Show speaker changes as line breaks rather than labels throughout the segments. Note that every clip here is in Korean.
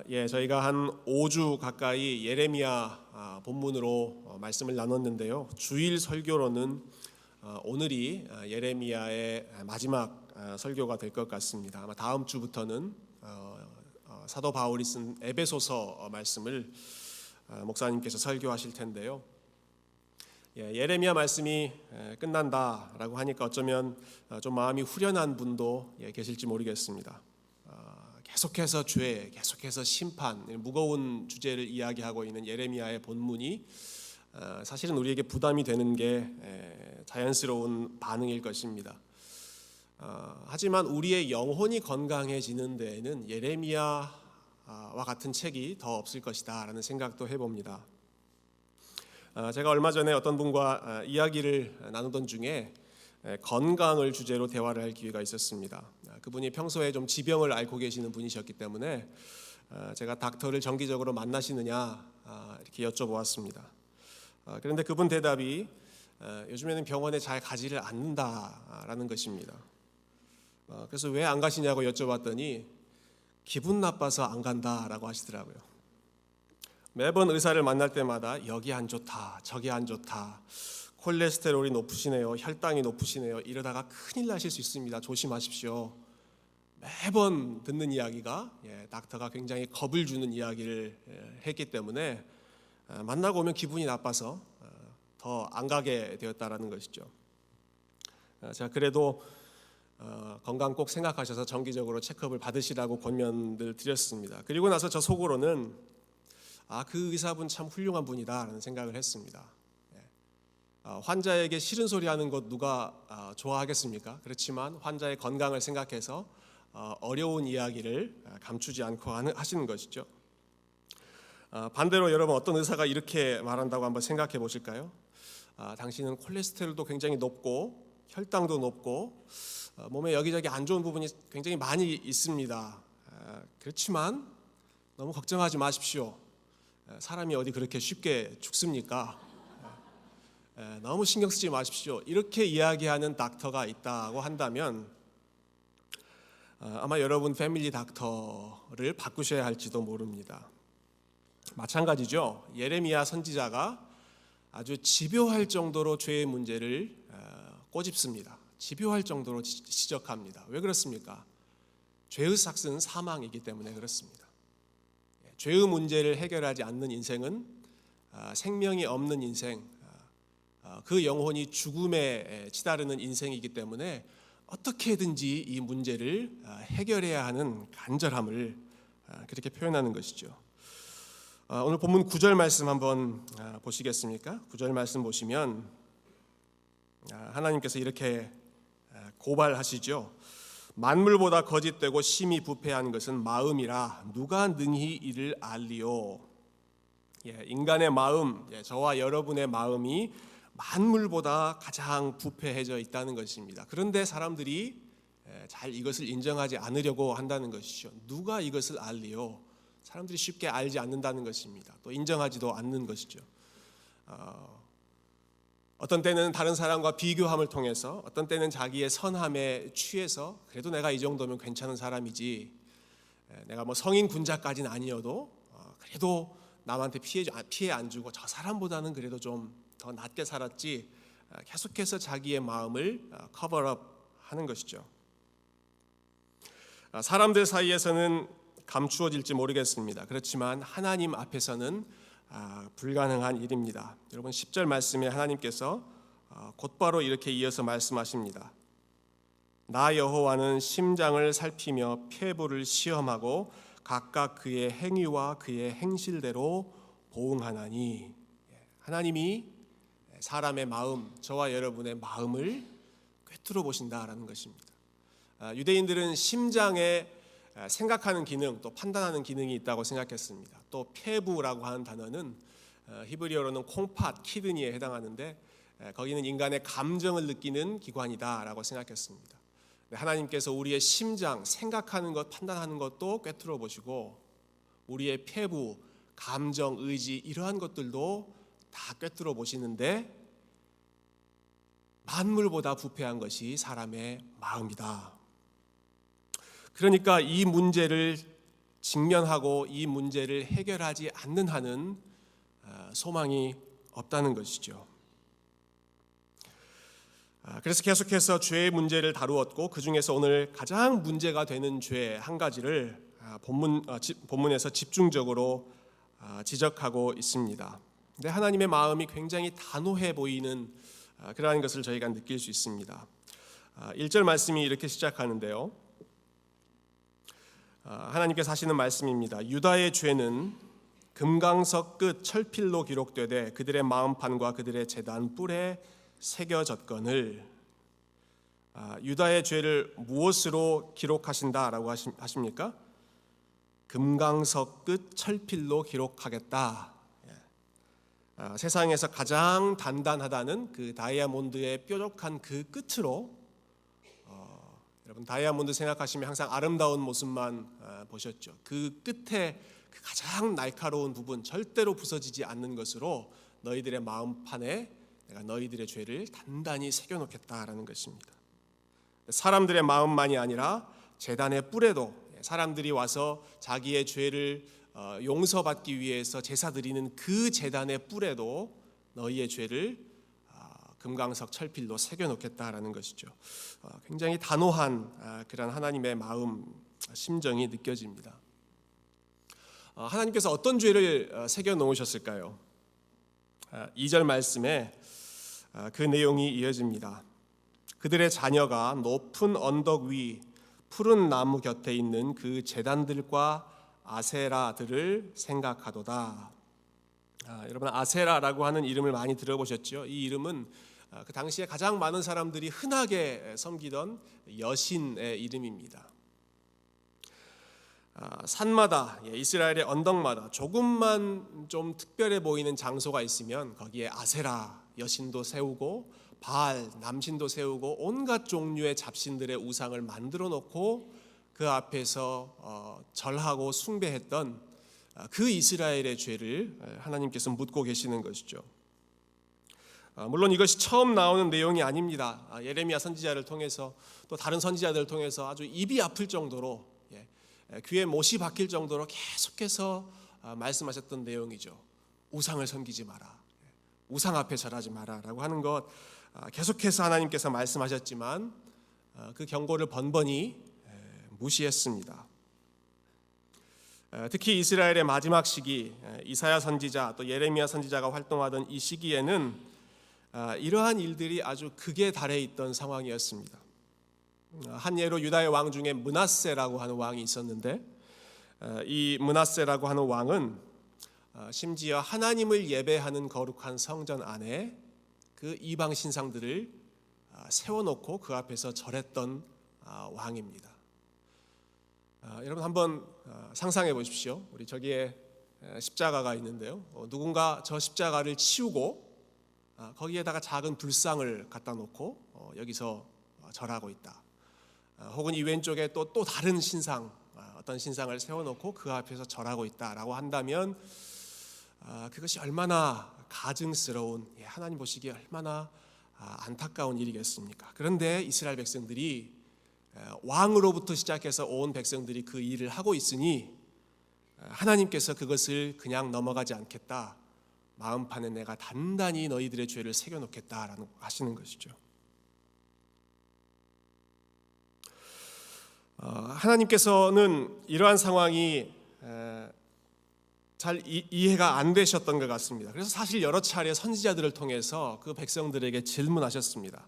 저희가 한 5주 가까이 예레미야 본문으로 말씀을 나눴는데요. 주일 설교로는 오늘이 예레미야의 마지막 설교가 될 것 같습니다. 아마 다음 주부터는 사도 바울이 쓴 에베소서 말씀을 목사님께서 설교하실 텐데요. 예레미야 말씀이 끝난다라고 하니까 어쩌면 좀 마음이 후련한 분도 계실지 모르겠습니다. 계속해서 죄, 계속해서 심판, 무거운 주제를 이야기하고 있는 예레미야의 본문이 사실은 우리에게 부담이 되는 게 자연스러운 반응일 것입니다. 하지만 우리의 영혼이 건강해지는 데에는 예레미야와 같은 책이 더 없을 것이다 라는 생각도 해봅니다. 제가 얼마 전에 어떤 분과 이야기를 나누던 중에 건강을 주제로 대화를 할 기회가 있었습니다. 그분이 평소에 좀 지병을 앓고 계시는 분이셨기 때문에 제가 닥터를 정기적으로 만나시느냐 이렇게 여쭤보았습니다. 그런데 그분 대답이 요즘에는 병원에 잘 가지를 않는다라는 것입니다. 그래서 왜 안 가시냐고 여쭤봤더니 기분 나빠서 안 간다라고 하시더라고요. 매번 의사를 만날 때마다 여기 안 좋다, 저기 안 좋다, 콜레스테롤이 높으시네요, 혈당이 높으시네요, 이러다가 큰일 나실 수 있습니다, 조심하십시오. 매번 듣는 이야기가 닥터가 굉장히 겁을 주는 이야기를 했기 때문에 만나고 오면 기분이 나빠서 더 안 가게 되었다라는 것이죠. 제가 그래도 건강 꼭 생각하셔서 정기적으로 체크업을 받으시라고 권면을 드렸습니다. 그리고 나서 저 속으로는 그 의사분 참 훌륭한 분이다라는 생각을 했습니다. 환자에게 싫은 소리 하는 것 누가 좋아하겠습니까? 그렇지만 환자의 건강을 생각해서 어려운 이야기를 감추지 않고 하시는 것이죠. 반대로 여러분 어떤 의사가 이렇게 말한다고 한번 생각해 보실까요? 당신은 콜레스테롤도 굉장히 높고 혈당도 높고 몸에 여기저기 안 좋은 부분이 굉장히 많이 있습니다. 그렇지만 너무 걱정하지 마십시오. 사람이 어디 그렇게 쉽게 죽습니까? 너무 신경 쓰지 마십시오. 이렇게 이야기하는 닥터가 있다고 한다면 아마 여러분 패밀리 닥터를 바꾸셔야 할지도 모릅니다. 마찬가지죠. 예레미야 선지자가 아주 집요할 정도로 죄의 문제를 꼬집습니다. 집요할 정도로 지적합니다. 왜 그렇습니까? 죄의 삭스는 사망이기 때문에 그렇습니다. 죄의 문제를 해결하지 않는 인생은 생명이 없는 인생, 그 영혼이 죽음에 치달으는 인생이기 때문에 어떻게든지 이 문제를 해결해야 하는 간절함을 그렇게 표현하는 것이죠. 오늘 본문 9절 말씀 한번 보시겠습니까? 9절 말씀 보시면 하나님께서 이렇게 고발하시죠. 만물보다 거짓되고 심히 부패한 것은 마음이라 누가 능히 이를 알리오. 인간의 마음, 저와 여러분의 마음이 만물보다 가장 부패해져 있다는 것입니다. 그런데 사람들이 잘 이것을 인정하지 않으려고 한다는 것이죠. 누가 이것을 알리오? 사람들이 쉽게 알지 않는다는 것입니다. 또 인정하지도 않는 것이죠. 어떤 때는 다른 사람과 비교함을 통해서, 어떤 때는 자기의 선함에 취해서 그래도 내가 이 정도면 괜찮은 사람이지, 내가 뭐 성인 군자까지는 아니어도 그래도 남한테 피해 안 주고 저 사람보다는 그래도 좀 더 낮게 살았지, 계속해서 자기의 마음을 커버업 하는 것이죠. 사람들 사이에서는 감추어질지 모르겠습니다. 그렇지만 하나님 앞에서는 불가능한 일입니다. 여러분 10절 말씀에 하나님께서 곧바로 이렇게 이어서 말씀하십니다. 나 여호와는 심장을 살피며 폐부를 시험하고 각각 그의 행위와 그의 행실대로 보응하나니. 하나님이 사람의 마음, 저와 여러분의 마음을 꿰뚫어 보신다라는 것입니다. 유대인들은 심장에 생각하는 기능, 또 판단하는 기능이 있다고 생각했습니다. 또 폐부라고 하는 단어는 히브리어로는 콩팥, 키드니에 해당하는데 거기는 인간의 감정을 느끼는 기관이다라고 생각했습니다. 하나님께서 우리의 심장, 생각하는 것, 판단하는 것도 꿰뚫어 보시고 우리의 폐부, 감정, 의지 이러한 것들도 다 꿰뚫어 보시는데 만물보다 부패한 것이 사람의 마음이다. 그러니까 이 문제를 직면하고 이 문제를 해결하지 않는 한은 소망이 없다는 것이죠. 그래서 계속해서 죄의 문제를 다루었고 그 중에서 오늘 가장 문제가 되는 죄 한 가지를 본문에서 집중적으로 지적하고 있습니다. 근데 하나님의 마음이 굉장히 단호해 보이는 그러한 것을 저희가 느낄 수 있습니다. 1절 말씀이 이렇게 시작하는데요. 하나님께서 하시는 말씀입니다. 유다의 죄는 금강석 끝 철필로 기록되되 그들의 마음판과 그들의 제단 뿔에 새겨졌거늘. 유다의 죄를 무엇으로 기록하신다라고 하십니까? 금강석 끝 철필로 기록하겠다. 세상에서 가장 단단하다는 그 다이아몬드의 뾰족한 그 끝으로, 여러분 다이아몬드 생각하시면 항상 아름다운 모습만 보셨죠. 그 끝에 그 가장 날카로운 부분, 절대로 부서지지 않는 것으로 너희들의 마음판에 내가 너희들의 죄를 단단히 새겨놓겠다라는 것입니다. 사람들의 마음만이 아니라 제단의 뿔에도 사람들이 와서 자기의 죄를 용서받기 위해서 제사 드리는 그 제단의 뿔에도 너희의 죄를 금강석 철필로 새겨놓겠다라는 것이죠. 굉장히 단호한 그런 하나님의 마음, 심정이 느껴집니다. 하나님께서 어떤 죄를 새겨놓으셨을까요? 2절 말씀에 그 내용이 이어집니다. 그들의 자녀가 높은 언덕 위 푸른 나무 곁에 있는 그 제단들과 아세라들을 생각하도다. 여러분 아세라라고 하는 이름을 많이 들어보셨죠? 이 이름은 그 당시에 가장 많은 사람들이 흔하게 섬기던 여신의 이름입니다. 산마다, 이스라엘의 언덕마다 조금만 좀 특별해 보이는 장소가 있으면 거기에 아세라 여신도 세우고 바알 남신도 세우고 온갖 종류의 잡신들의 우상을 만들어 놓고 그 앞에서 절하고 숭배했던 그 이스라엘의 죄를 하나님께서 묻고 계시는 것이죠. 물론 이것이 처음 나오는 내용이 아닙니다. 예레미야 선지자를 통해서 또 다른 선지자들을 통해서 아주 입이 아플 정도로 귀에 못이 박힐 정도로 계속해서 말씀하셨던 내용이죠. 우상을 섬기지 마라, 우상 앞에 절하지 마라라고 하는 것 계속해서 하나님께서 말씀하셨지만 그 경고를 번번이 무시했습니다. 특히 이스라엘의 마지막 시기, 이사야 선지자 또 예레미야 선지자가 활동하던 이 시기에는 이러한 일들이 아주 극에 달해 있던 상황이었습니다. 한 예로 유다의 왕 중에 므낫세라고 하는 왕이 있었는데 이 므낫세라고 하는 왕은 심지어 하나님을 예배하는 거룩한 성전 안에 그 이방 신상들을 세워놓고 그 앞에서 절했던 왕입니다. 여러분 한번 상상해 보십시오. 우리 저기에 십자가가 있는데요. 누군가 저 십자가를 치우고 거기에다가 작은 불상을 갖다 놓고 여기서 절하고 있다. 혹은 이 왼쪽에 또 다른 신상, 어떤 신상을 세워놓고 그 앞에서 절하고 있다라고 한다면 그것이 얼마나 가증스러운, 하나님 보시기에 얼마나 안타까운 일이겠습니까? 그런데 이스라엘 백성들이 왕으로부터 시작해서 온 백성들이 그 일을 하고 있으니 하나님께서 그것을 그냥 넘어가지 않겠다. 마음판에 내가 단단히 너희들의 죄를 새겨놓겠다라고 하시는 것이죠. 하나님께서는 이러한 상황이 잘 이해가 안 되셨던 것 같습니다. 그래서 사실 여러 차례 선지자들을 통해서 그 백성들에게 질문하셨습니다.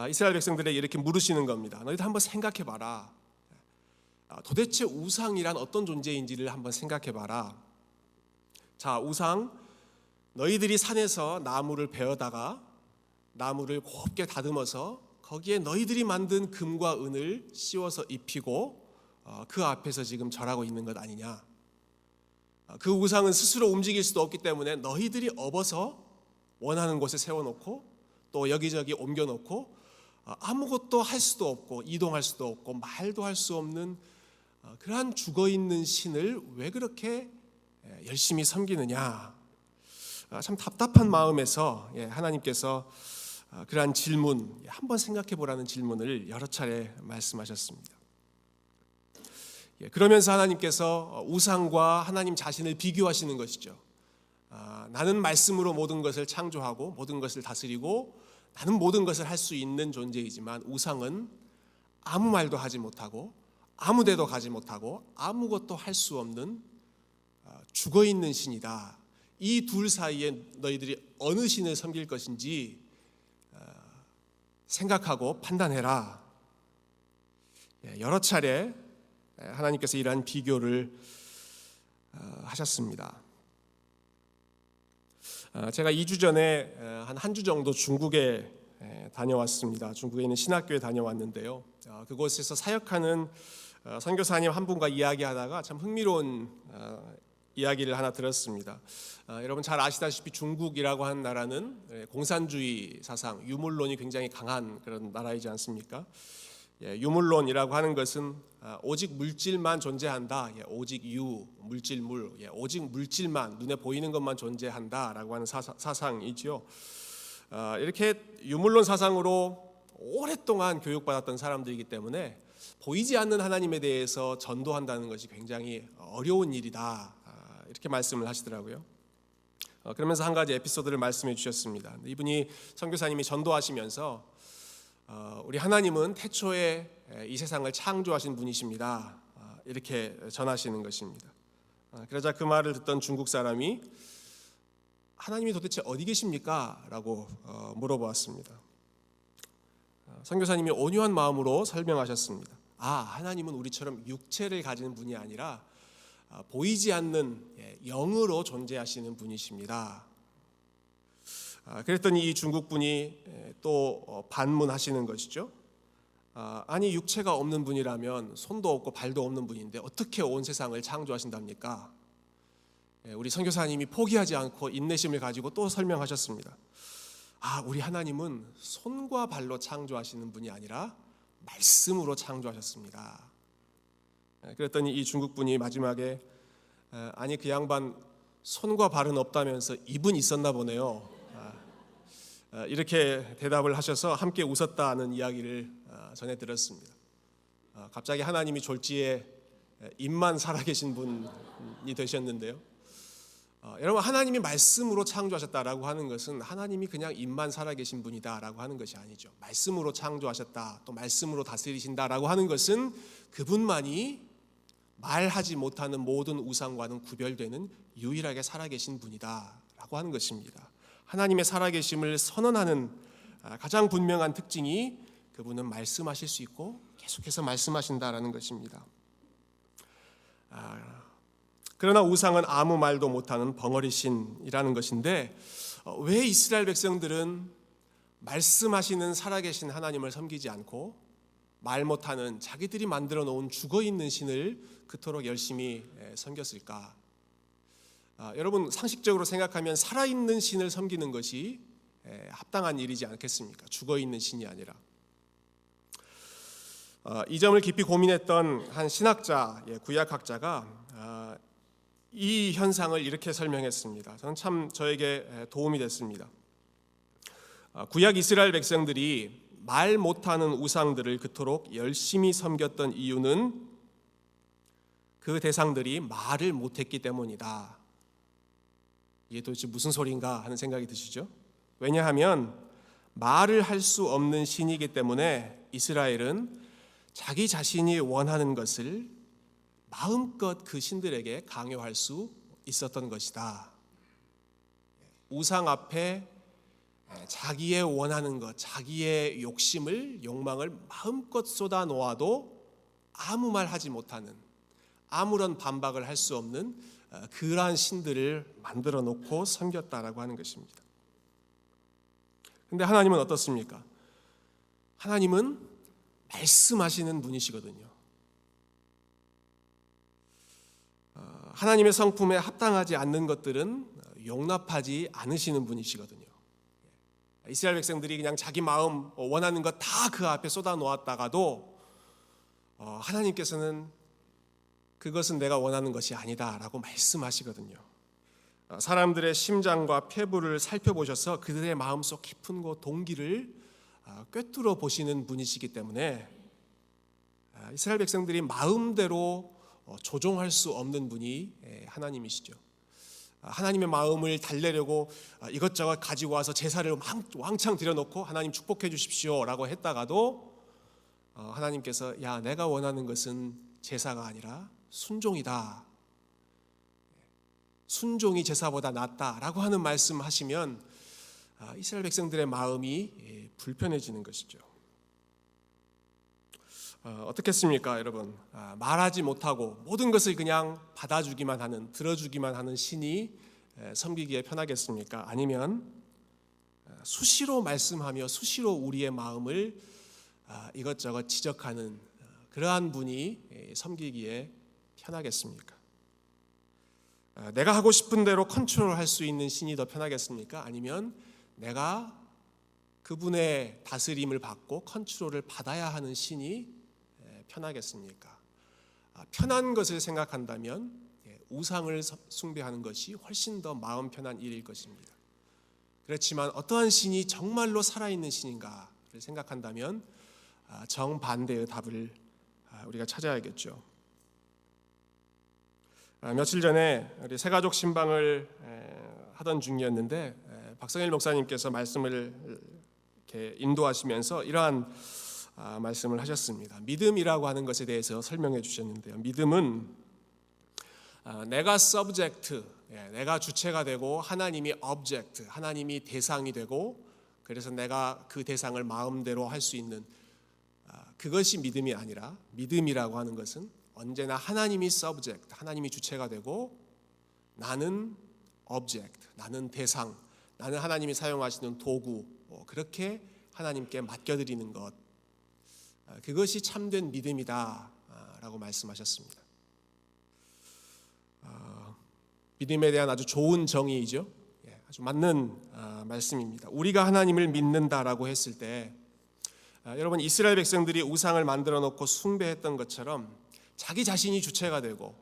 이스라엘 백성들에게 이렇게 물으시는 겁니다. 너희들 한번 생각해봐라. 도대체 우상이란 어떤 존재인지를 한번 생각해봐라. 자, 우상, 너희들이 산에서 나무를 베어다가 나무를 곱게 다듬어서 거기에 너희들이 만든 금과 은을 씌워서 입히고 그 앞에서 지금 절하고 있는 것 아니냐. 그 우상은 스스로 움직일 수도 없기 때문에 너희들이 업어서 원하는 곳에 세워놓고 또 여기저기 옮겨놓고 아무것도 할 수도 없고 이동할 수도 없고 말도 할 수 없는 그러한 죽어있는 신을 왜 그렇게 열심히 섬기느냐. 참 답답한 마음에서 하나님께서 그러한 질문, 한번 생각해 보라는 질문을 여러 차례 말씀하셨습니다. 그러면서 하나님께서 우상과 하나님 자신을 비교하시는 것이죠. 나는 말씀으로 모든 것을 창조하고 모든 것을 다스리고 나는 모든 것을 할 수 있는 존재이지만 우상은 아무 말도 하지 못하고 아무 데도 가지 못하고 아무것도 할 수 없는 죽어있는 신이다. 이 둘 사이에 너희들이 어느 신을 섬길 것인지 생각하고 판단해라. 여러 차례 하나님께서 이러한 비교를 하셨습니다. 제가 2주 전에 한 주 정도 중국에 다녀왔습니다. 중국에 있는 신학교에 다녀왔는데요. 그곳에서 사역하는 선교사님 한 분과 이야기하다가 참 흥미로운 이야기를 하나 들었습니다. 여러분 잘 아시다시피 중국이라고 하는 나라는 공산주의 사상, 유물론이 굉장히 강한 그런 나라이지 않습니까? 유물론이라고 하는 것은 오직 물질만 존재한다. 오직 유, 물질물, 오직 물질만 눈에 보이는 것만 존재한다라고 하는 사상이지요. 이렇게 유물론 사상으로 오랫동안 교육받았던 사람들이기 때문에 보이지 않는 하나님에 대해서 전도한다는 것이 굉장히 어려운 일이다. 이렇게 말씀을 하시더라고요. 그러면서 한 가지 에피소드를 말씀해 주셨습니다. 이분이 선교사님이 전도하시면서 우리 하나님은 태초에 이 세상을 창조하신 분이십니다. 이렇게 전하시는 것입니다. 그러자 그 말을 듣던 중국 사람이 하나님이 도대체 어디 계십니까? 라고 물어보았습니다. 선교사님이 온유한 마음으로 설명하셨습니다. 하나님은 우리처럼 육체를 가진 분이 아니라 보이지 않는 영으로 존재하시는 분이십니다. 그랬더니 이 중국 분이 또 반문하시는 것이죠. 아니 육체가 없는 분이라면 손도 없고 발도 없는 분인데 어떻게 온 세상을 창조하신답니까? 우리 선교사님이 포기하지 않고 인내심을 가지고 또 설명하셨습니다. 우리 하나님은 손과 발로 창조하시는 분이 아니라 말씀으로 창조하셨습니다. 그랬더니 이 중국 분이 마지막에 아니 그 양반 손과 발은 없다면서 입은 있었나 보네요. 이렇게 대답을 하셔서 함께 웃었다는 이야기를 전해 들었습니다. 갑자기 하나님이 졸지에 입만 살아계신 분이 되셨는데요. 여러분 하나님이 말씀으로 창조하셨다라고 하는 것은 하나님이 그냥 입만 살아계신 분이다라고 하는 것이 아니죠. 말씀으로 창조하셨다, 또 말씀으로 다스리신다라고 하는 것은 그분만이 말하지 못하는 모든 우상과는 구별되는 유일하게 살아계신 분이다라고 하는 것입니다. 하나님의 살아계심을 선언하는 가장 분명한 특징이 그분은 말씀하실 수 있고 계속해서 말씀하신다라는 것입니다. 그러나 우상은 아무 말도 못하는 벙어리신이라는 것인데 왜 이스라엘 백성들은 말씀하시는 살아계신 하나님을 섬기지 않고 말 못하는 자기들이 만들어 놓은 죽어있는 신을 그토록 열심히 섬겼을까? 여러분 상식적으로 생각하면 살아있는 신을 섬기는 것이 합당한 일이지 않겠습니까? 죽어있는 신이 아니라. 이 점을 깊이 고민했던 한 신학자, 구약학자가 이 현상을 이렇게 설명했습니다. 저는 참 저에게 도움이 됐습니다. 구약 이스라엘 백성들이 말 못하는 우상들을 그토록 열심히 섬겼던 이유는 그 대상들이 말을 못했기 때문이다. 이게 도대체 무슨 소린가 하는 생각이 드시죠? 왜냐하면 말을 할 수 없는 신이기 때문에 이스라엘은 자기 자신이 원하는 것을 마음껏 그 신들에게 강요할 수 있었던 것이다. 우상 앞에 자기의 원하는 것, 자기의 욕망을 마음껏 쏟아 놓아도 아무 말 하지 못하는, 아무런 반박을 할 수 없는 그러한 신들을 만들어 놓고 섬겼다라고 하는 것입니다. 그런데 하나님은 어떻습니까? 하나님은 말씀하시는 분이시거든요. 하나님의 성품에 합당하지 않는 것들은 용납하지 않으시는 분이시거든요. 이스라엘 백성들이 그냥 자기 마음 원하는 것 다 그 앞에 쏟아 놓았다가도 하나님께서는 그것은 내가 원하는 것이 아니다라고 말씀하시거든요. 사람들의 심장과 폐부를 살펴보셔서 그들의 마음속 깊은 곳 동기를 꿰뚫어 보시는 분이시기 때문에 이스라엘 백성들이 마음대로 조종할 수 없는 분이 하나님이시죠. 하나님의 마음을 달래려고 이것저것 가지고 와서 제사를 왕창 드려놓고 하나님 축복해 주십시오라고 했다가도 하나님께서 야, 내가 원하는 것은 제사가 아니라 순종이다. 순종이 제사보다 낫다라고 하는 말씀하시면 이스라엘 백성들의 마음이 불편해지는 것이죠. 어떻겠습니까, 여러분? 말하지 못하고 모든 것을 그냥 받아주기만 하는, 들어주기만 하는 신이 섬기기에 편하겠습니까? 아니면 수시로 말씀하며 수시로 우리의 마음을 이것저것 지적하는 그러한 분이 섬기기에 편하겠습니까? 내가 하고 싶은 대로 컨트롤할 수 있는 신이 더 편하겠습니까? 아니면 내가 그분의 다스림을 받고 컨트롤을 받아야 하는 신이 편하겠습니까? 편한 것을 생각한다면 우상을 숭배하는 것이 훨씬 더 마음 편한 일일 것입니다. 그렇지만 어떠한 신이 정말로 살아있는 신인가를 생각한다면 정반대의 답을 우리가 찾아야겠죠. 며칠 전에 우리 새가족 신방을 하던 중이었는데 박성일 목사님께서 말씀을 이렇게 인도하시면서 이러한 말씀을 하셨습니다. 믿음이라고 하는 것에 대해서 설명해 주셨는데요. 믿음은 내가 subject, 내가 주체가 되고 하나님이 object, 하나님이 대상이 되고 그래서 내가 그 대상을 마음대로 할 수 있는 그것이 믿음이 아니라 믿음이라고 하는 것은 언제나 하나님이 subject, 하나님이 주체가 되고 나는 object, 나는 대상, 나는 하나님이 사용하시는 도구, 그렇게 하나님께 맡겨드리는 것, 그것이 참된 믿음이다라고 말씀하셨습니다. 믿음에 대한 아주 좋은 정의이죠. 아주 맞는 말씀입니다. 우리가 하나님을 믿는다라고 했을 때 여러분 이스라엘 백성들이 우상을 만들어 놓고 숭배했던 것처럼 자기 자신이 주체가 되고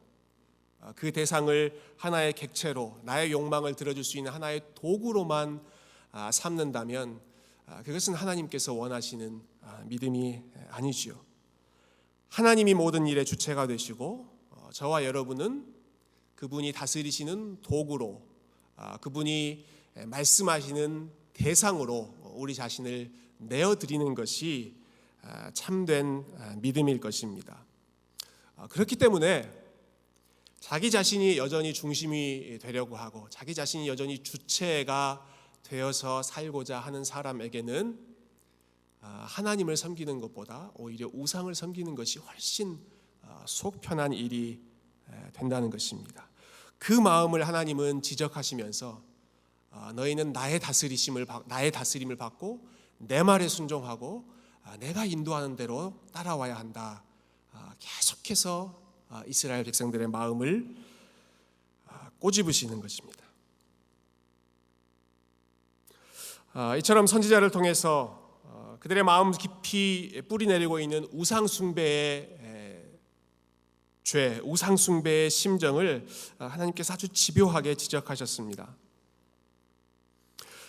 그 대상을 하나의 객체로 나의 욕망을 들어줄 수 있는 하나의 도구로만 삼는다면 그것은 하나님께서 원하시는 믿음이 아니지요. 하나님이 모든 일의 주체가 되시고 저와 여러분은 그분이 다스리시는 도구로 그분이 말씀하시는 대상으로 우리 자신을 내어드리는 것이 참된 믿음일 것입니다. 그렇기 때문에 자기 자신이 여전히 중심이 되려고 하고 자기 자신이 여전히 주체가 되어서 살고자 하는 사람에게는 하나님을 섬기는 것보다 오히려 우상을 섬기는 것이 훨씬 속 편한 일이 된다는 것입니다. 그 마음을 하나님은 지적하시면서 너희는 나의 다스림을 받고 내 말에 순종하고 내가 인도하는 대로 따라와야 한다. 계속해서 이스라엘 백성들의 마음을 꼬집으시는 것입니다. 이처럼 선지자를 통해서 그들의 마음 깊이 뿌리내리고 있는 우상 숭배의 죄, 우상 숭배의 심정을 하나님께서 아주 집요하게 지적하셨습니다.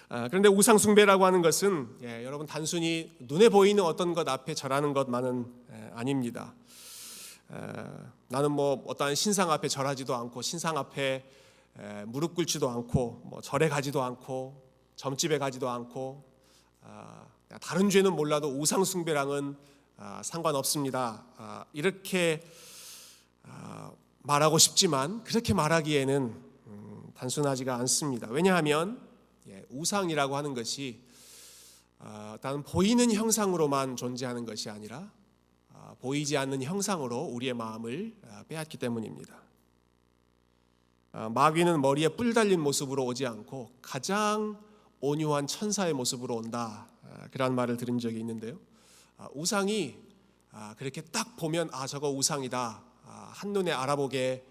그런데 우상 숭배라고 하는 것은 여러분 단순히 눈에 보이는 어떤 것 앞에 절하는 것만은 아닙니다. 나는 뭐 어떠한 신상 앞에 절하지도 않고 신상 앞에 무릎 꿇지도 않고 절에 가지도 않고 점집에 가지도 않고 다른 죄는 몰라도 우상 숭배랑은 상관없습니다. 이렇게 말하고 싶지만 그렇게 말하기에는 단순하지가 않습니다. 왜냐하면 우상이라고 하는 것이 다른 보이는 형상으로만 존재하는 것이 아니라 보이지 않는 형상으로 우리의 마음을 빼앗기 때문입니다. 마귀는 머리에 뿔 달린 모습으로 오지 않고 가장 온유한 천사의 모습으로 온다. 그런 말을 들은 적이 있는데요. 우상이 그렇게 딱 보면 저거 우상이다. 한눈에 알아보게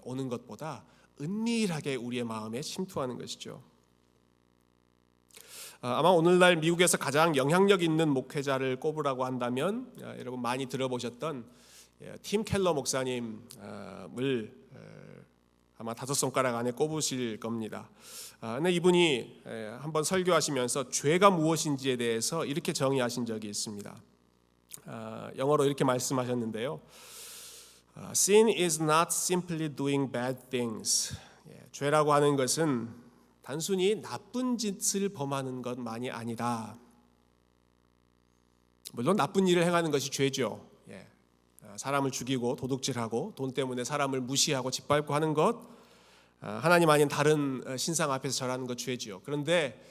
오는 것보다 은밀하게 우리의 마음에 침투하는 것이죠. 아마 오늘날 미국에서 가장 영향력 있는 목회자를 꼽으라고 한다면 여러분 많이 들어보셨던 팀 켈러 목사님을 아마 5손가락 안에 꼽으실 겁니다. 근데 이분이 한번 설교하시면서 죄가 무엇인지에 대해서 이렇게 정의하신 적이 있습니다. 영어로 이렇게 말씀하셨는데요. Sin is not simply doing bad things. 죄라고 하는 것은 단순히 나쁜 짓을 범하는 것만이 아니다. 물론 나쁜 일을 행하는 것이 죄죠. 사람을 죽이고 도둑질하고 돈 때문에 사람을 무시하고 짓밟고 하는 것, 하나님 아닌 다른 신상 앞에서 절하는 것 죄지요. 그런데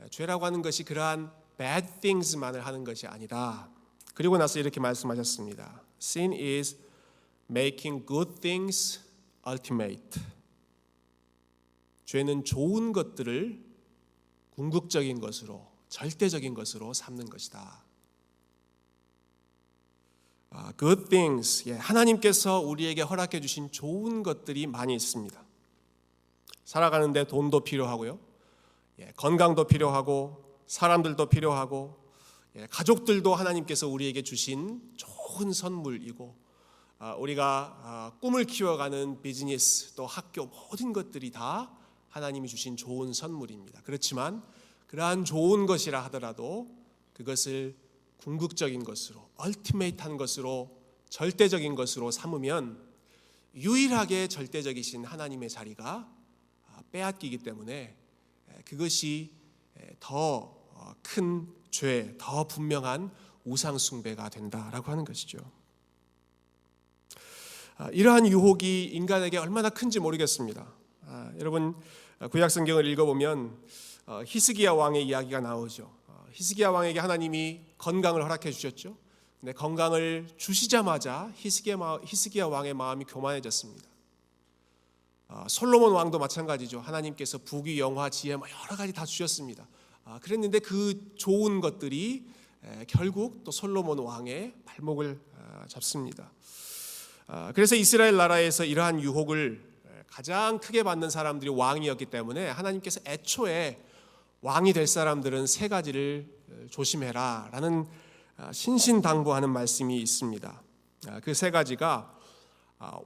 죄라고 하는 것이 그러한 bad things만을 하는 것이 아니다. 그리고 나서 이렇게 말씀하셨습니다. Sin is making good things ultimate. 죄는 좋은 것들을 궁극적인 것으로, 절대적인 것으로 삼는 것이다. Good things, 하나님께서 우리에게 허락해 주신 좋은 것들이 많이 있습니다. 살아가는데 돈도 필요하고요, 건강도 필요하고, 사람들도 필요하고, 가족들도 하나님께서 우리에게 주신 좋은 선물이고, 우리가 꿈을 키워가는 비즈니스, 또 학교, 모든 것들이 다 하나님이 주신 좋은 선물입니다. 그렇지만 그러한 좋은 것이라 하더라도 그것을 궁극적인 것으로, 얼티메이트한 것으로, 절대적인 것으로 삼으면 유일하게 절대적이신 하나님의 자리가 빼앗기기 때문에 그것이 더 큰 죄, 더 분명한 우상 숭배가 된다라고 하는 것이죠. 이러한 유혹이 인간에게 얼마나 큰지 모르겠습니다. 여러분 구약 성경을 읽어보면 히스기야 왕의 이야기가 나오죠. 히스기야 왕에게 하나님이 건강을 허락해 주셨죠. 근데 건강을 주시자마자 히스기야 왕의 마음이 교만해졌습니다. 솔로몬 왕도 마찬가지죠. 하나님께서 부귀, 영화, 지혜 여러 가지 다 주셨습니다. 그랬는데 그 좋은 것들이 결국 또 솔로몬 왕의 발목을 잡습니다. 그래서 이스라엘 나라에서 이러한 유혹을 가장 크게 받는 사람들이 왕이었기 때문에 하나님께서 애초에 왕이 될 사람들은 세 가지를 조심해라 라는 신신당부하는 말씀이 있습니다. 그 세 가지가,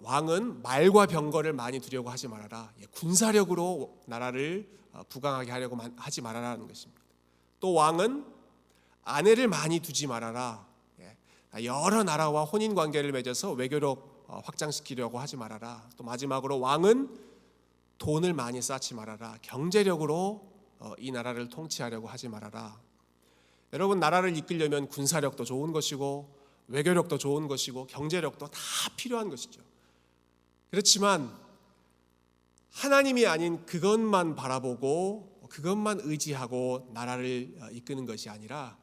왕은 말과 병거를 많이 두려고 하지 말아라, 군사력으로 나라를 부강하게 하려고 하지 말아라는 것입니다. 또 왕은 아내를 많이 두지 말아라, 여러 나라와 혼인관계를 맺어서 외교력 확장시키려고 하지 말아라. 또 마지막으로 왕은 돈을 많이 쌓지 말아라, 경제력으로 이 나라를 통치하려고 하지 말아라. 여러분, 나라를 이끌려면 군사력도 좋은 것이고 외교력도 좋은 것이고 경제력도 다 필요한 것이죠. 그렇지만 하나님이 아닌 그것만 바라보고 그것만 의지하고 나라를 이끄는 것이 아니라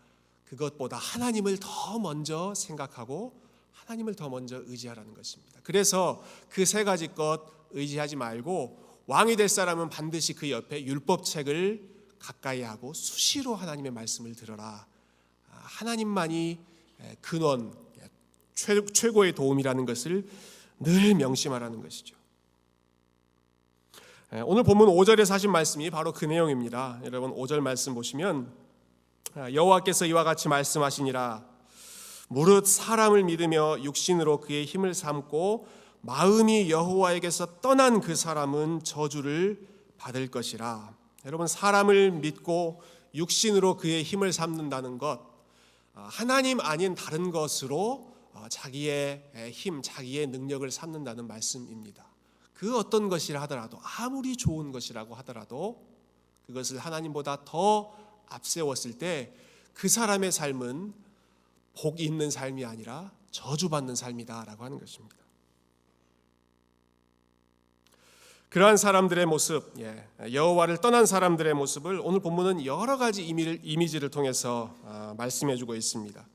그것보다 하나님을 더 먼저 생각하고 하나님을 더 먼저 의지하라는 것입니다. 그래서 그 세 가지 것 의지하지 말고 왕이 될 사람은 반드시 그 옆에 율법책을 가까이 하고 수시로 하나님의 말씀을 들어라. 하나님만이 근원, 최고의 도움이라는 것을 늘 명심하라는 것이죠. 오늘 본문 5절에서 하신 말씀이 바로 그 내용입니다. 여러분 5절 말씀 보시면 여호와께서 이와 같이 말씀하시니라. 무릇 사람을 믿으며 육신으로 그의 힘을 삼고 마음이 여호와에게서 떠난 그 사람은 저주를 받을 것이라. 여러분, 사람을 믿고 육신으로 그의 힘을 삼는다는 것, 하나님 아닌 다른 것으로 자기의 힘, 자기의 능력을 삼는다는 말씀입니다. 그 어떤 것이라 하더라도, 아무리 좋은 것이라고 하더라도 그것을 하나님보다 더 앞세웠을 때 그 사람의 삶은 복이 있는 삶이 아니라 저주받는 삶이다라고 하는 것입니다. 그러한 사람들의 모습, 여호와를 떠난 사람들의 모습을 오늘 본문은 여러 가지 이미지를 통해서 말씀해주고 있습니다.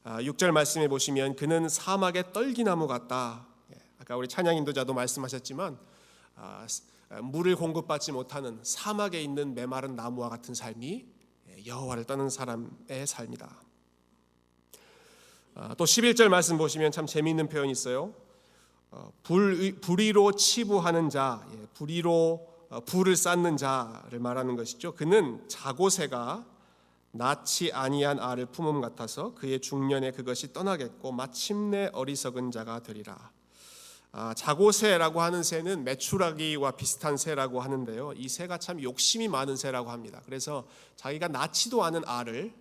6절 말씀해 보시면 그는 사막의 떨기나무 같다. 아까 우리 찬양 인도자도 말씀하셨지만 물을 공급받지 못하는 사막에 있는 메마른 나무와 같은 삶이 여호와를 떠난 사람의 삶이다. 또 11절 말씀 보시면 참 재미있는 표현이 있어요. 불의로 치부하는 자, 불의로 불을 쌓는 자를 말하는 것이죠. 그는 자고새가 낳지 아니한 알을 품음 같아서 그의 중년에 그것이 떠나겠고 마침내 어리석은 자가 되리라. 자고새라고 하는 새는 메추라기와 비슷한 새라고 하는데요, 이 새가 참 욕심이 많은 새라고 합니다. 그래서 자기가 낳지도 않은 알을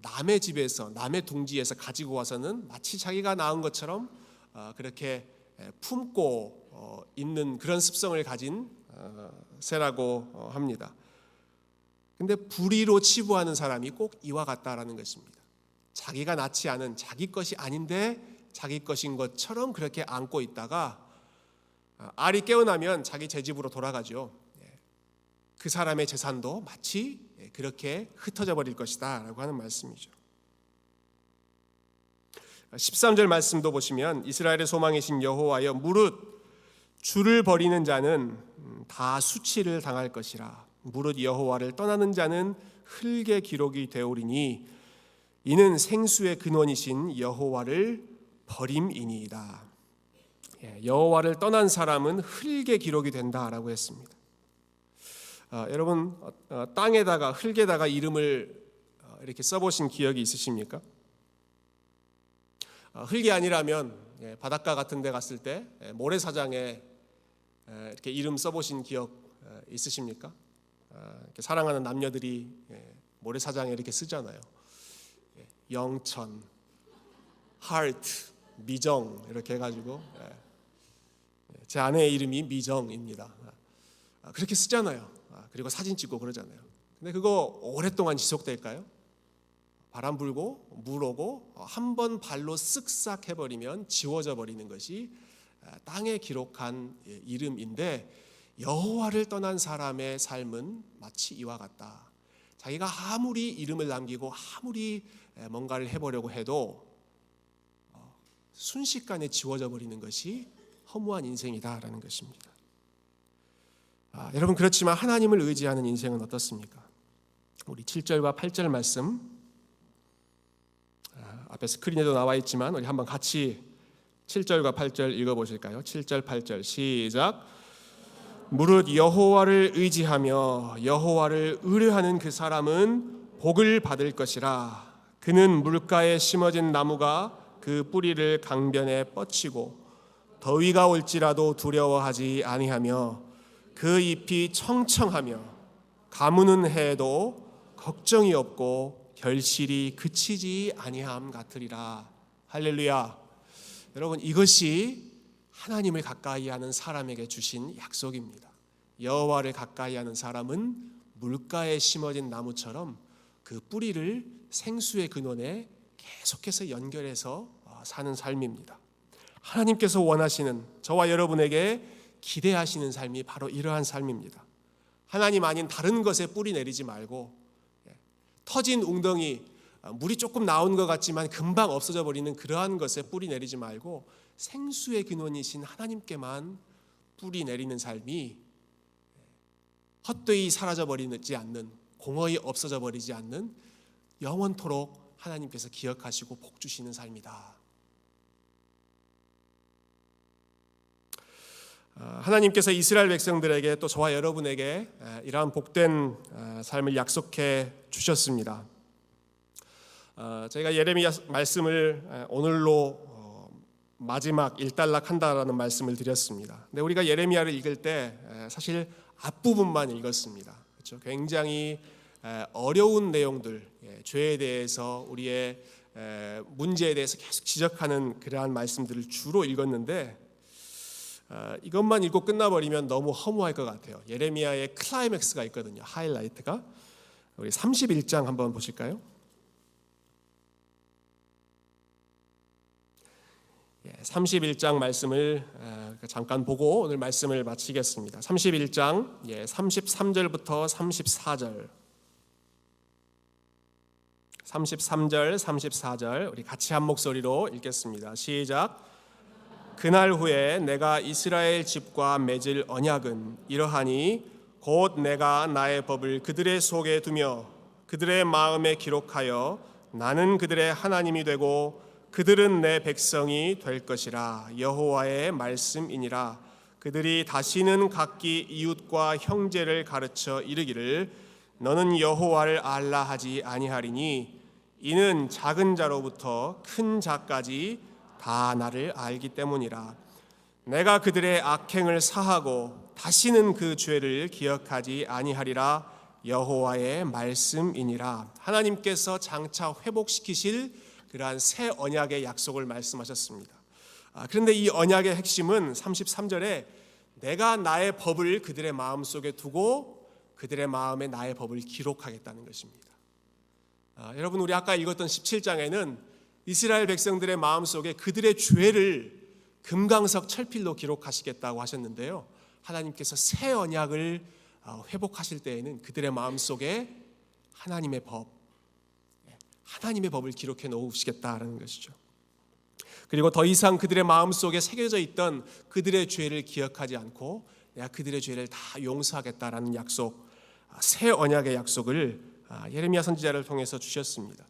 남의 집에서, 남의 둥지에서 가지고 와서는 마치 자기가 낳은 것처럼 그렇게 품고 있는 그런 습성을 가진 새라고 합니다. 근데 불의로 치부하는 사람이 꼭 이와 같다라는 것입니다. 자기가 낳지 않은 자기 것이 아닌데 자기 것인 것처럼 그렇게 안고 있다가 알이 깨어나면 자기 제 집으로 돌아가죠. 그 사람의 재산도 마치 그렇게 흩어져 버릴 것이다 라고 하는 말씀이죠. 13절 말씀도 보시면 이스라엘의 소망이신 여호와여 무릇 주를 버리는 자는 다 수치를 당할 것이라 무릇 여호와를 떠나는 자는 흙의 기록이 되오리니 이는 생수의 근원이신 여호와를 버림이니이다. 여호와를 떠난 사람은 흙의 기록이 된다라고 했습니다. 여러분 땅에다가 흙에다가 이름을 이렇게 써보신 기억이 있으십니까? 흙이 아니라면 바닷가 같은 데 갔을 때 모래사장에 이렇게 이름 써보신 기억 있으십니까? 이렇게 사랑하는 남녀들이 모래사장에 이렇게 쓰잖아요. 영천, 하트, 미정 이렇게 해가지고 제 아내의 이름이 미정입니다. 그렇게 쓰잖아요. 그리고 사진 찍고 그러잖아요. 근데 그거 오랫동안 지속될까요? 바람 불고 물 오고 한 번 발로 쓱싹 해버리면 지워져 버리는 것이 땅에 기록한 이름인데 여호와를 떠난 사람의 삶은 마치 이와 같다. 자기가 아무리 이름을 남기고 아무리 뭔가를 해보려고 해도 순식간에 지워져 버리는 것이 허무한 인생이다라는 것입니다. 여러분 그렇지만 하나님을 의지하는 인생은 어떻습니까? 우리 7절과 8절 말씀 앞에 스크린에도 나와 있지만 우리 한번 같이 7절과 8절 읽어보실까요? 7절 8절 시작. 무릇 여호와를 의지하며 여호와를 의뢰하는 그 사람은 복을 받을 것이라. 그는 물가에 심어진 나무가 그 뿌리를 강변에 뻗치고 더위가 올지라도 두려워하지 아니하며 그 잎이 청청하며 가무는 해도 걱정이 없고 결실이 그치지 아니함 같으리라. 할렐루야. 여러분 이것이 하나님을 가까이하는 사람에게 주신 약속입니다. 여호와를 가까이하는 사람은 물가에 심어진 나무처럼 그 뿌리를 생수의 근원에 계속해서 연결해서 사는 삶입니다. 하나님께서 원하시는 저와 여러분에게 기대하시는 삶이 바로 이러한 삶입니다. 하나님 아닌 다른 것에 뿌리 내리지 말고 터진 웅덩이 물이 조금 나온 것 같지만 금방 없어져 버리는 그러한 것에 뿌리 내리지 말고 생수의 근원이신 하나님께만 뿌리 내리는 삶이 헛되이 사라져 버리지 않는 공허히 없어져 버리지 않는 영원토록 하나님께서 기억하시고 복 주시는 삶이다. 하나님께서 이스라엘 백성들에게 또 저와 여러분에게 이러한 복된 삶을 약속해 주셨습니다. 저희가 예레미야 말씀을 오늘로 마지막 일단락한다라는 말씀을 드렸습니다. 근데 우리가 예레미야를 읽을 때 사실 앞부분만 읽었습니다. 그렇죠? 굉장히 어려운 내용들, 죄에 대해서 우리의 문제에 대해서 계속 지적하는 그러한 말씀들을 주로 읽었는데 이것만 읽고 끝나버리면 너무 허무할 것 같아요. 예레미야의 클라이맥스가 있거든요. 하이라이트가. 우리 31장 한번 보실까요? 31장 말씀을 잠깐 보고 오늘 말씀을 마치겠습니다. 31장 33절부터 34절 33절 34절 우리 같이 한 목소리로 읽겠습니다. 시작. 그날 후에 내가 이스라엘 집과 맺을 언약은 이러하니 곧 내가 나의 법을 그들의 속에 두며 그들의 마음에 기록하여 나는 그들의 하나님이 되고 그들은 내 백성이 될 것이라. 여호와의 말씀이니라. 그들이 다시는 각기 이웃과 형제를 가르쳐 이르기를 너는 여호와를 알라 하지 아니하리니 이는 작은 자로부터 큰 자까지 다 나를 알기 때문이라. 내가 그들의 악행을 사하고 다시는 그 죄를 기억하지 아니하리라. 여호와의 말씀이니라. 하나님께서 장차 회복시키실 그러한 새 언약의 약속을 말씀하셨습니다. 그런데 이 언약의 핵심은 33절에 내가 나의 법을 그들의 마음속에 두고 그들의 마음에 나의 법을 기록하겠다는 것입니다. 여러분, 우리 아까 읽었던 17장에는 이스라엘 백성들의 마음속에 그들의 죄를 금강석 철필로 기록하시겠다고 하셨는데요, 하나님께서 새 언약을 회복하실 때에는 그들의 마음속에 하나님의 법을 기록해 놓으시겠다라는 것이죠. 그리고 더 이상 그들의 마음속에 새겨져 있던 그들의 죄를 기억하지 않고 내가 그들의 죄를 다 용서하겠다라는 약속, 새 언약의 약속을 예레미야 선지자를 통해서 주셨습니다.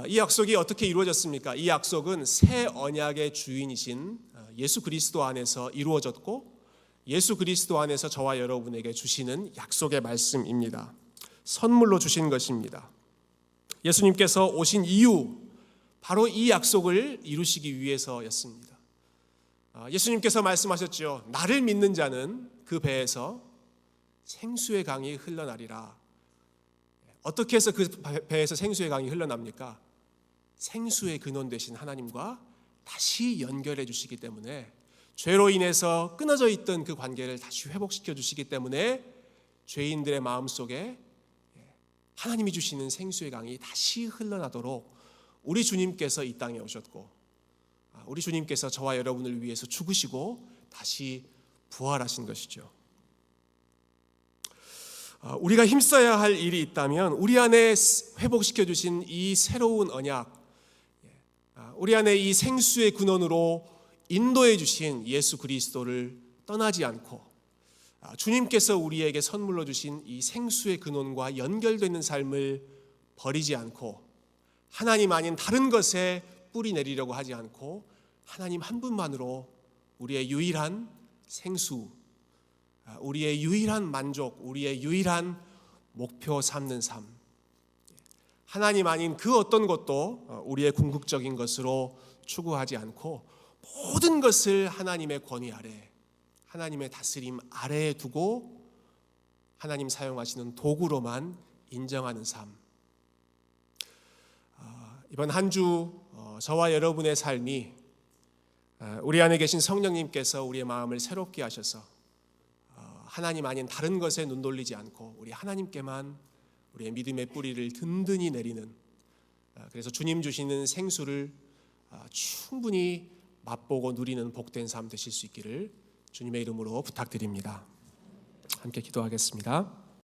이 약속이 어떻게 이루어졌습니까? 이 약속은 새 언약의 주인이신 예수 그리스도 안에서 이루어졌고 예수 그리스도 안에서 저와 여러분에게 주시는 약속의 말씀입니다. 선물로 주신 것입니다. 예수님께서 오신 이유, 바로 이 약속을 이루시기 위해서였습니다. 예수님께서 말씀하셨죠. 나를 믿는 자는 그 배에서 생수의 강이 흘러나리라. 어떻게 해서 그 배에서 생수의 강이 흘러납니까? 생수의 근원 되신 하나님과 다시 연결해 주시기 때문에, 죄로 인해서 끊어져 있던 그 관계를 다시 회복시켜 주시기 때문에 죄인들의 마음속에 하나님이 주시는 생수의 강이 다시 흘러나도록 우리 주님께서 이 땅에 오셨고, 우리 주님께서 저와 여러분을 위해서 죽으시고 다시 부활하신 것이죠. 우리가 힘써야 할 일이 있다면 우리 안에 회복시켜 주신 이 새로운 언약, 우리 안에 이 생수의 근원으로 인도해 주신 예수 그리스도를 떠나지 않고, 주님께서 우리에게 선물로 주신 이 생수의 근원과 연결되는 삶을 버리지 않고, 하나님 아닌 다른 것에 뿌리 내리려고 하지 않고 하나님 한 분만으로 우리의 유일한 생수, 우리의 유일한 만족, 우리의 유일한 목표 삼는 삶, 하나님 아닌 그 어떤 것도 우리의 궁극적인 것으로 추구하지 않고 모든 것을 하나님의 권위 아래, 하나님의 다스림 아래에 두고 하나님 사용하시는 도구로만 인정하는 삶. 이번 한 주 저와 여러분의 삶이 우리 안에 계신 성령님께서 우리의 마음을 새롭게 하셔서 하나님 아닌 다른 것에 눈 돌리지 않고 우리 하나님께만 우리의 믿음의 뿌리를 든든히 내리는, 그래서 주님 주시는 생수를 충분히 맛보고 누리는 복된 삶 되실 수 있기를 주님의 이름으로 부탁드립니다. 함께 기도하겠습니다.